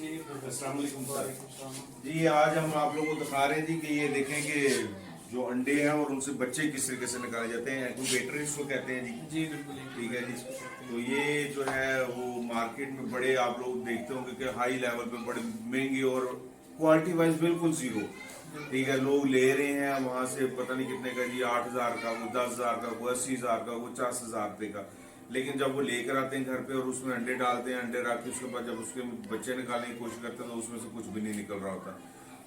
अस्सलाम वालेकुम सर। जी आज हम आप लोगों को दिखा रहे हैं जी कि ये देखें कि जो अंडे हैं और उनसे बच्चे किस तरीके से निकाले जाते हैं, इंक्यूबेटर इसको कहते हैं जी। जी बिल्कुल ठीक है जी। तो ये जो है वो मार्केट में बड़े आप लोग देखते होंगे कि हाई लेवल पे बड़े महंगे और क्वालिटी वाइज बिल्कुल जीरो। ठीक है, लोग ले रहे हैं वहां से पता नहीं कितने का जी, 8,000 का, वो 10,000 का, वो 80,000 का, वो 50,000 रुपए का। लेकिन जब वो लेकर आते हैं घर पे और उसमें अंडे डालते हैं, अंडे रख के उसके बाद जब उसके बच्चे निकालने की कोशिश करते हैं तो उसमें से कुछ भी नहीं निकल रहा होता।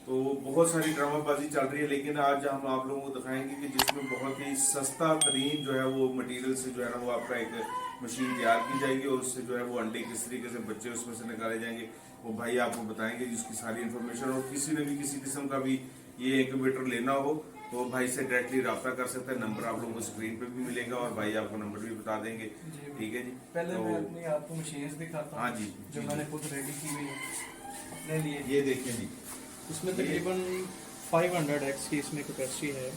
तो बहुत सारी ड्रामाबाजी चल रही है, लेकिन आज हम आप लोगों को दिखाएंगे कि जिसमें बहुत ही सस्ता तरीन जो है वो मटेरियल से जो है ना वो आपका एक मशीन तैयार की जाएगी और उससे जो है वो अंडे किस तरीके से बच्चे उसमें से निकाले जाएंगे वो भाई आपको बताएंगे जिसकी सारी इन्फॉर्मेशन। और किसी ने भी किसी किस्म का भी ये इंक्यूबेटर लेना हो तो भाई से डायरेक्टली रब्ता कर सकते हैं। नंबर आप लोगों को स्क्रीन पे भी मिलेगा और भाई आपको नंबर भी बता देंगे। ठीक है जी। पहले तो मैं अपनी आपको मशीन्स दिखाता हूँ। हाँ जी, जो जी, मैंने खुद रेडी की हुई है अपने लिए। ये देखें जी, इसमें तकरीबन 500 एक्स की इसमें कैपेसिटी है।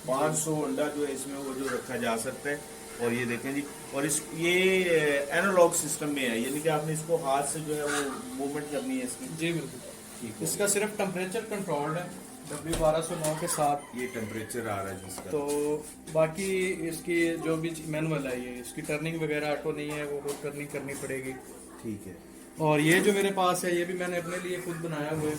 500 अंडा जो है इसमें वो जो रखा जा सकता है। और ये देखें जी, और इस ये एनालॉग सिस्टम में है, यानी कि आपने इसको हाथ से जो है वो मूवमेंट करनी है इसकी। जी बिल्कुल। ठीक है। इसका सिर्फ टेम्परेचर कंट्रोल्ड है W1209 के साथ। ये टेम्परेचर आ रहा है जिसका। तो बाकी इसकी जो भी मैनुअल है, ये इसकी टर्निंग वगैरह ऑटो नहीं है, वो टर्निंग करनी पड़ेगी। ठीक है। और ये जो मेरे पास है ये भी मैंने अपने लिए खुद बनाया हुआ है।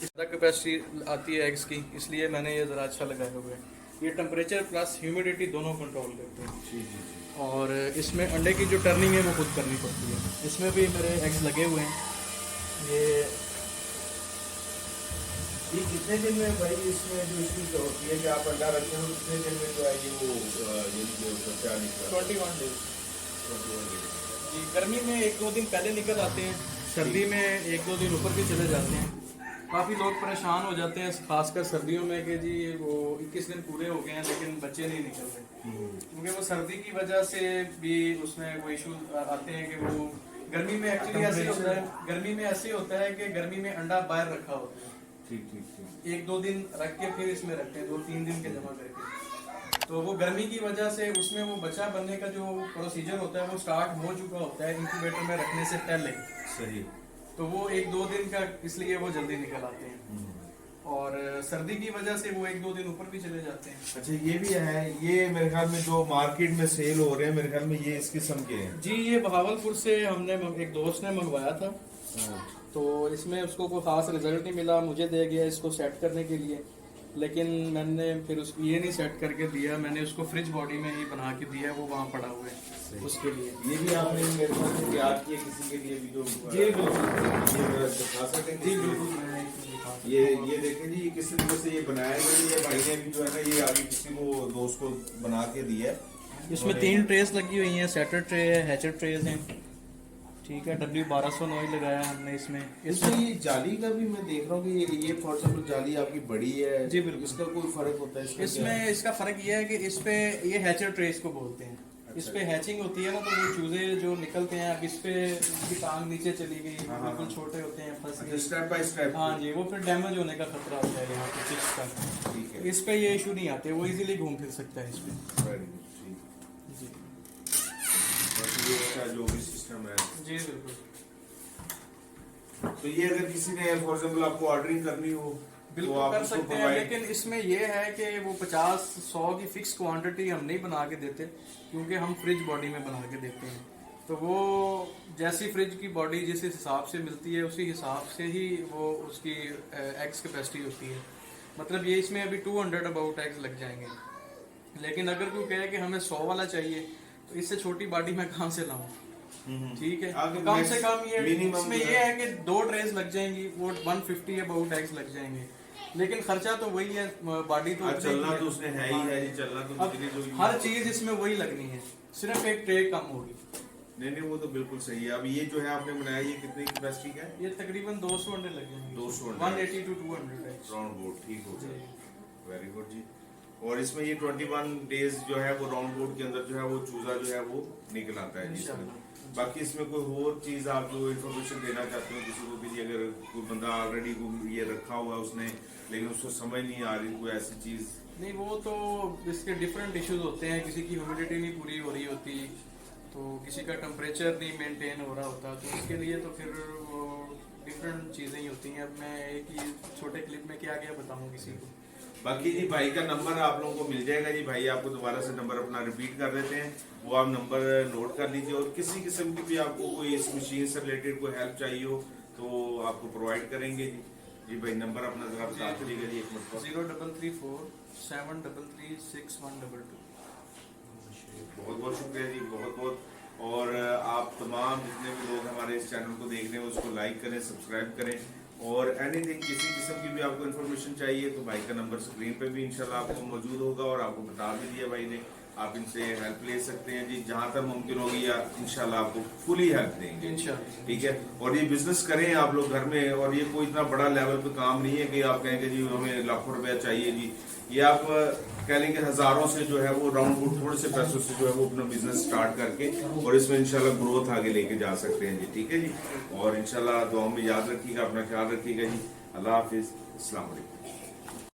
ज़्यादा कैपेसिटी आती है एग्स की, इसलिए मैंने ये ज़रा अच्छा लगाया हुआ है। ये टेम्परेचर प्लस ह्यूमिडिटी दोनों कंट्रोल करते हैं। जी जी जी। और इसमें अंडे की जो टर्निंग है वो खुद करनी पड़ती है। इसमें भी मेरे एग्स लगे हुए हैं। ये कितने दिन में भाई इसमें जो इसकी जो होती है कि आप अंडा रखते हो कितने दिन में जो है ये वो ये जो बच्चा निकलता है? 21 डेज। 21 दिन। जी, गर्मी में 1-2 दिन पहले निकल आते हैं, सर्दी में 1-2 दिन ऊपर भी चले जाते हैं। काफ़ी लोग परेशान हो जाते हैं खासकर सर्दियों में कि जी वो 21 दिन पूरे हो गए हैं लेकिन बच्चे नहीं निकल रहे, क्योंकि वो सर्दी की वजह से भी उसमें वो इशू आते हैं कि वो गर्मी में एक्चुअली ऐसे होता है, गर्मी में ऐसे होता है कि गर्मी में अंडा बाहर रखा होता है। ठीक ठीक ठीक। 1-2 दिन रख के फिर इसमें रखते हैं, 2-3 दिन के जमा करके। तो वो गर्मी की वजह से उसमें वो बच्चा बनने का जो प्रोसीजर होता है वो स्टार्ट हो चुका होता है इंक्यूबेटर में रखने से पहले। सही। तो वो 1-2 दिन का इसलिए वो जल्दी निकल आते हैं। और सर्दी की वजह से वो 1-2 दिन ऊपर भी चले जाते हैं। अच्छा, ये भी है, ये मेरे ख्याल में जो मार्केट में सेल हो रहे हैं मेरे ख्याल में ये इस किस्म के हैं। जी, ये बहावलपुर से हमने एक दोस्त ने मंगवाया था। हाँ। तो इसमें उसको कोई खास रिजल्ट नहीं मिला, मुझे दे गया इसको सेट करने के लिए। लेकिन मैंने फिर उसको ये नहीं सेट करके दिया, मैंने उसको फ्रिज बॉडी में ही बना के दिया, वो वहाँ पड़ा हुआ है उसके लिए। ये भी आपने मेरे पास से तैयार किया किसी के लिए भी जो जी बिल्कुल। ये दिखा सकते हैं? जी बिल्कुल। मैं दिखा सकता ये देखें जी, ये किस तरीके से ये बनाया गया है। ये भाई ने भी जो है ना ये आगे किसी को दोस्त को बना के दिया है। हूँ। इसमें 3 ट्रेस लगी हुई हैं, सेटर ट्रे है, हैचर ट्रेज हैं। ठीक है, W1209 ही लगाया हमने इसमें। इसमें ये जाली का भी मैं देख रहा हूँ कि ये फॉर एग्जाम्पल जाली आपकी बड़ी है। जी बिल्कुल। इसका कोई फर्क होता है इसमें इसका फर्क ये है कि इस पे ये हैचर ट्रे इसको बोलते हैं। अच्छा। इस पे हैचिंग होती है ना, तो वो चूजे जो निकलते हैं, अब इस पे इसकी टांग नीचे चली गई, हाँ, बिल्कुल हाँ। छोटे होते हैं, फंस गए। Step by step. हाँ जी, वो फिर डैमेज होने का खतरा होता है यहाँ पे चिप्स का। ठीक है। इस पे ये इशू नहीं आते, वो इजीली घूम फिर सकता है इस पे। Very good. ठीक। जी बस ये इसका जो भी सिस्टम है। जी बिल्कुल। तो ये अगर किसी ने फॉर एग्जाम्पल आपको ऑर्डरिंग करनी हो तो बिल्कुल आप कर उसको सकते हैं, provide- लेकिन इसमें ये है कि वो 50-100 की फिक्स क्वांटिटी हम नहीं बना के देते, क्योंकि हम फ्रिज बॉडी में बना के देते हैं। तो वो जैसी फ्रिज की बॉडी जिस हिसाब से मिलती है उसी हिसाब से ही वो उसकी एग्स कैपेसिटी होती है। मतलब ये इसमें अभी 200 अबाउट एग्स लग जाएंगे, लेकिन अगर कोई कहे कि हमें 100 वाला चाहिए तो इससे छोटी बॉडी मैं कहाँ से लाऊं। ठीक है, आगे तो कम से max- कम ये minimum इसमें जो ये है कि 2 ट्रेस लग जाएंगी, वो 150 अबाउट एग्स लग जाएंगे, लेकिन खर्चा तो वही है, बॉडी तो हाँ, उतनी चलना ही है। तो उसने है ही है जी, चलना तो अब बिजली जो हर चीज इसमें वही लगनी है, सिर्फ एक ट्रे कम होगी। नहीं नहीं, वो तो बिल्कुल सही है। अब ये जो है आपने बनाया ये कितनी कैपेसिटी का है? ये तकरीबन 200 अंडे लग जाएंगे। 200 अंडे। 180 to 200 है। राउंड बोर्ड ठीक हो जी। गया। वेरी गुड जी। और इसमें ये 21 डेज जो है वो राउंड बोर्ड के अंदर जो है वो चूजा जो है वो निकल आता है जी इसमें। बाकी इसमें कोई और चीज आप जो इन्फॉर्मेशन देना चाहते हो किसी को भी, अगर कोई बंदा ऑलरेडी ये रखा हुआ है उसने लेकिन उसको समझ नहीं आ रही कोई ऐसी चीज? नहीं, वो तो इसके डिफरेंट इश्यूज होते हैं, किसी की ह्यूमिडिटी नहीं पूरी हो रही होती, तो किसी का टेम्परेचर नहीं मेंटेन हो रहा होता, तो इसके लिए तो फिर वो डिफरेंट चीज़ें ही होती हैं। अब मैं एक ही छोटे क्लिप में क्या क्या बताऊँ किसी को। बाकी जी भाई का नंबर आप लोगों को मिल जाएगा जी। भाई आपको दोबारा से नंबर अपना रिपीट कर देते हैं, वो आप नंबर नोट कर लीजिए। और किसी किस्म की भी आपको कोई इस मशीन से रिलेटेड कोई हेल्प चाहिए हो तो आपको प्रोवाइड करेंगे जी। जी भाई नंबर अपना जरा बता दीजिएगा जी एक मिनट। 0334-733-6122। बहुत बहुत शुक्रिया जी, बहुत बहुत। और आप तमाम जितने भी लोग हमारे इस चैनल को देख रहे हैं उसको लाइक करें, सब्सक्राइब करें। और एनीथिंग किसी किस्म की भी आपको इन्फॉर्मेशन चाहिए तो भाई का नंबर स्क्रीन पे भी इंशाल्लाह आपको मौजूद होगा और आपको बता भी दिया भाई ने। आप इनसे हेल्प ले सकते हैं जी, जहां तक मुमकिन होगी या इंशाल्लाह आपको फुली हेल्प देंगे इंशाल्लाह। ठीक है। और ये बिजनेस करें आप लोग घर में, और ये कोई इतना बड़ा लेवल पे काम नहीं है कि आप कहेंगे जी हमें लाखों रुपया चाहिए जी। ये आप कह लेंगे हजारों से जो है वो राउंड फुट थोड़े से पैसों से जो है वो अपना बिजनेस स्टार्ट करके और इसमें इंशाल्लाह ग्रोथ आगे लेके जा सकते हैं जी। ठीक है जी। और इंशाल्लाह दुआ में याद रखिएगा, अपना ख्याल रखिएगा जी। अल्लाह हाफिज, अस्सलाम वालेकुम।